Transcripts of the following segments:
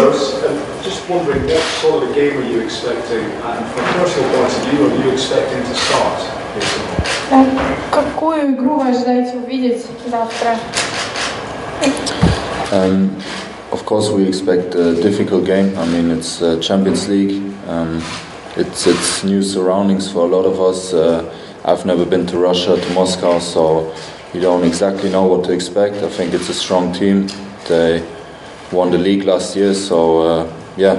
Loris, just wondering what sort of a game are you expecting, and from a personal point of view, are you expecting to start this tomorrow? Какую игру вы ожидаете увидеть завтра? Of course, we expect a difficult game. I mean, it's Champions League. It's new surroundings for a lot of us. I've never been to Russia, to Moscow, so you don't exactly know what to expect. I think it's a strong team. They won the league last year, so yeah,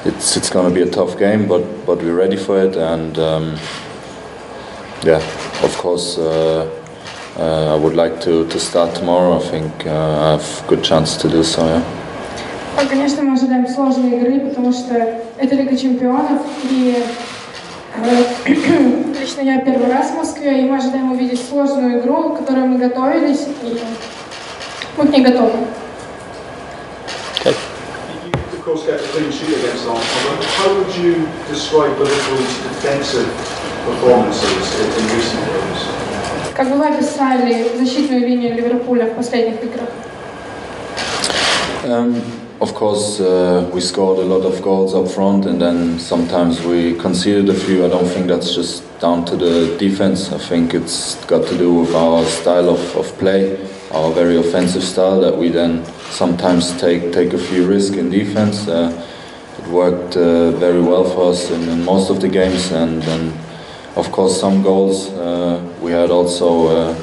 it's going to be a tough game, but we're ready for it. And yeah, of course, I would like to start tomorrow. I think I have a good chance to do so. Yeah. Конечно, мы ожидаем сложной игры, потому что это Лига чемпионов, и лично я первый раз в Москве, и мы ожидаем увидеть сложную игру, к которой мы готовились, и мы к ней готовы. You, of course, get the clean sheet against Arsenal. How would you describe Liverpool's defensive performances in recent games? Как бы вы описали защитную линию Ливерпуля в последних играх? Of course, we scored a lot of goals up front, and then sometimes we conceded a few. I don't think that's just down to the defense. I think it's got to do with our style of play, our very offensive style, that we then sometimes take a few risks in defense. It worked very well for us in most of the games, and of course some goals we had also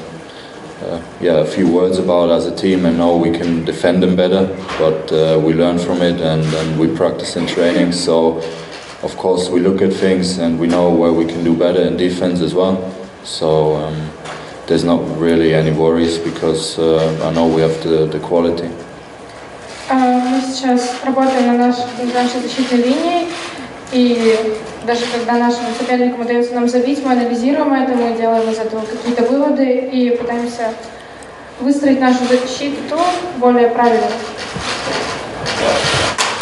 a few words about as a team, and know we can defend them better, but we learn from it, and we practice in training. So of course we look at things and we know where we can do better in defense as well. So there's not really any worries, because I know we have the quality. Мы сейчас работаем на нашей защитной линии, и даже когда нашим соперникам удается нам забить, мы анализируем это, мы делаем из этого какие-то выводы и пытаемся выстроить нашу защиту более правильно.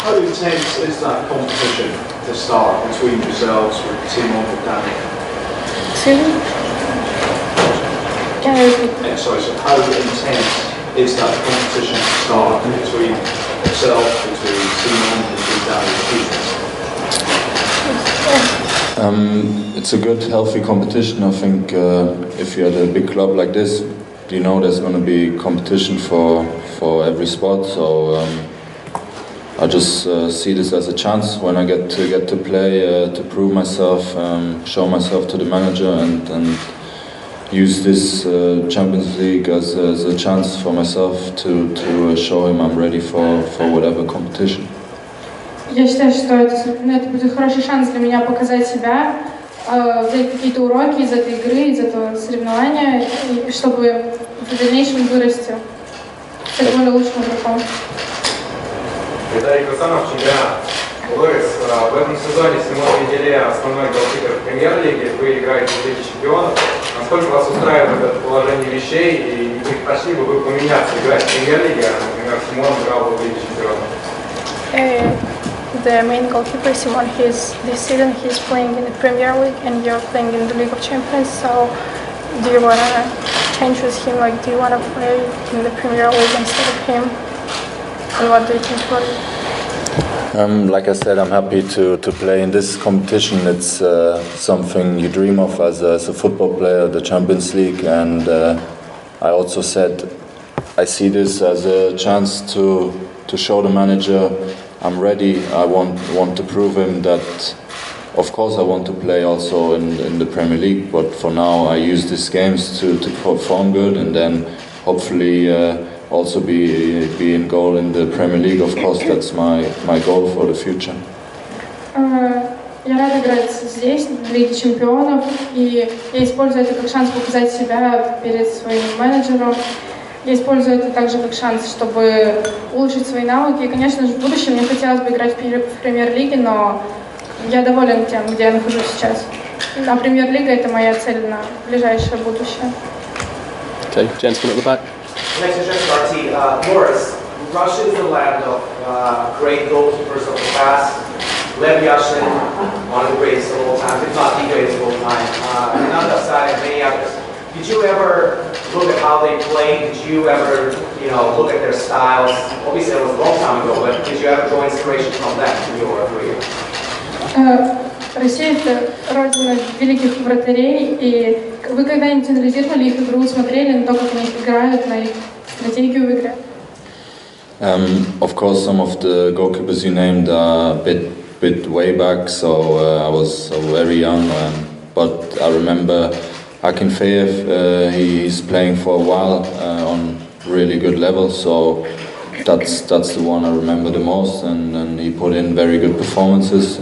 How intense is that competition to start between yourselves with Simon and Danny? Can I repeat? Sorry, so how intense is that competition to start between yourself, between Simon and between Danny? It's a good, healthy competition. I think if you're at a big club like this, you know there's going to be competition for every spot. So I just see this as a chance when I get to play, to prove myself, show myself to the manager, and use this Champions League as a chance for myself to show him I'm ready for whatever competition. Я считаю, что это будет хороший шанс для меня показать себя, взять какие-то уроки из этой игры, из этого соревнования, и чтобы в дальнейшем вырасти, стать более лучшим игроком. Виталий Красанов, чемпионат. Лорис, в этом сезоне Симон Венделе основной голкипер премьер-лиги, вы играете в Лиге чемпионов. Насколько вас устраивает это положение вещей, и не предпочли бы вы поменяться, играть в премьер-лиге, а, например, Симон играл бы в Лиге чемпионов? The main goalkeeper, Simon, this season he's playing in the Premier League and you're playing in the League of Champions, so do you want to change with him, like do you want to play in the Premier League instead of him, and what do you think about it? Like I said, I'm happy to play in this competition. It's something you dream of as a football player, the Champions League, and I also said I see this as a chance to show the manager I'm ready. I want to prove him that, of course, I want to play also in the Premier League. But for now, I use these games to perform good, and then hopefully also be in goal in the Premier League. Of course, that's my goal for the future. Я рада играть здесь, в Лиге чемпионов, и я использую это как шанс показать себя перед своим менеджером. Я использую это также как шанс, чтобы улучшить свои навыки. И, конечно же, в будущем мне хотелось бы играть в премьер-лиге, но я доволен тем, где я нахожусь сейчас. А премьер-лига – это моя цель на ближайшее будущее. Okay, gentleman at the back. Next is Marty. Loris, Russia is the land of great goalkeepers of the past. Lev Yashin, one of the greatest of all time, if not the greatest of all time. And on the side, many others. Did you ever look at how they played? Did you ever, look at their styles? Obviously, it was a long time ago, but did you ever draw inspiration from them in your career? Россия — это родина великих вратарей, и вы когда-нибудь анализировали их игру, смотрели на то, как они играют, на их стратегию в игре? Of course, some of the goalkeepers you named are a bit way back, so I was very young. But I remember Akinfeev, he's playing for a while on really good level, so that's the one I remember the most, and he put in very good performances.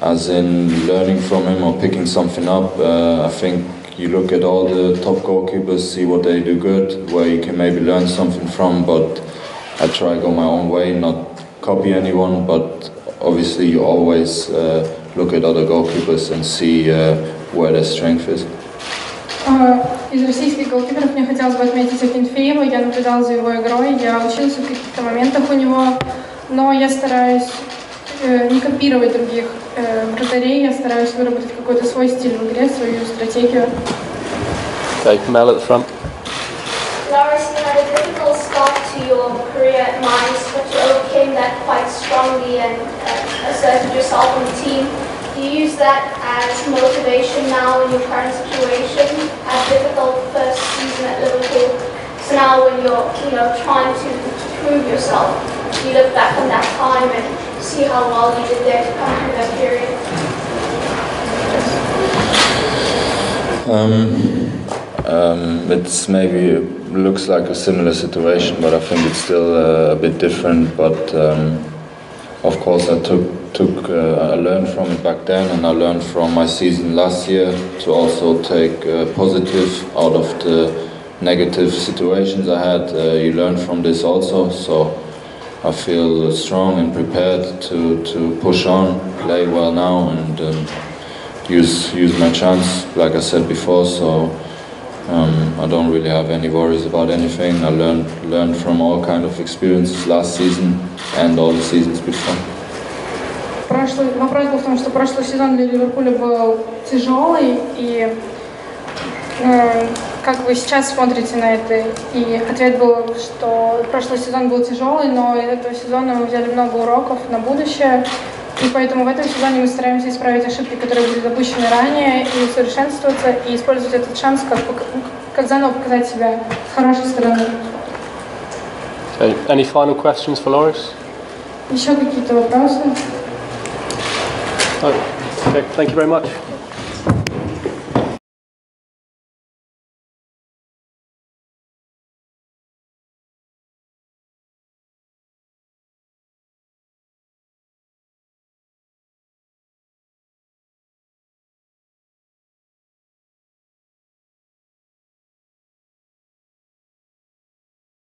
As in learning from him or picking something up, I think you look at all the top goalkeepers, see what they do good, where you can maybe learn something from, but I try to go my own way, not copy anyone, but obviously you always look at other goalkeepers and see where their strength is. Из российских голкиперов мне хотелось бы отметить Акинфеева. Я наблюдала за его игрой, я училась в каких-то моментах у него, но я стараюсь не копировать других вратарей, я стараюсь выработать какой-то свой стиль в игре, свою стратегию. Okay, Mel at the front. Loris, you had a difficult start to your career at Mainz, but you overcame that quite strongly and asserted yourself on the team. Do you use that as motivation now in your current situation? A difficult first season at Liverpool. So now when you're, trying to prove yourself, you look back on that time and see how well you did there to come through that period. It's maybe looks like a similar situation, but I think it's still a bit different. But of course, I learned from it back then, and I learned from my season last year to also take positive out of the negative situations I had. You learn from this also, so I feel strong and prepared to push on, play well now, and use my chance, like I said before. So I don't really have any worries about anything. I learned from all kind of experiences last season and all the seasons before. Вопрос был в том, что прошлый сезон для Ливерпуля был тяжелый, и как вы сейчас смотрите на это? И ответ был, что прошлый сезон был тяжелый, но из этого сезона мы взяли много уроков на будущее, и поэтому в этом сезоне мы стараемся исправить ошибки, которые были допущены ранее, и усовершенствоваться, и использовать этот шанс, как заново показать себя с хорошей стороны. Okay. Any final questions for Loris? Еще какие-то вопросы? Oh, okay. Thank you very much.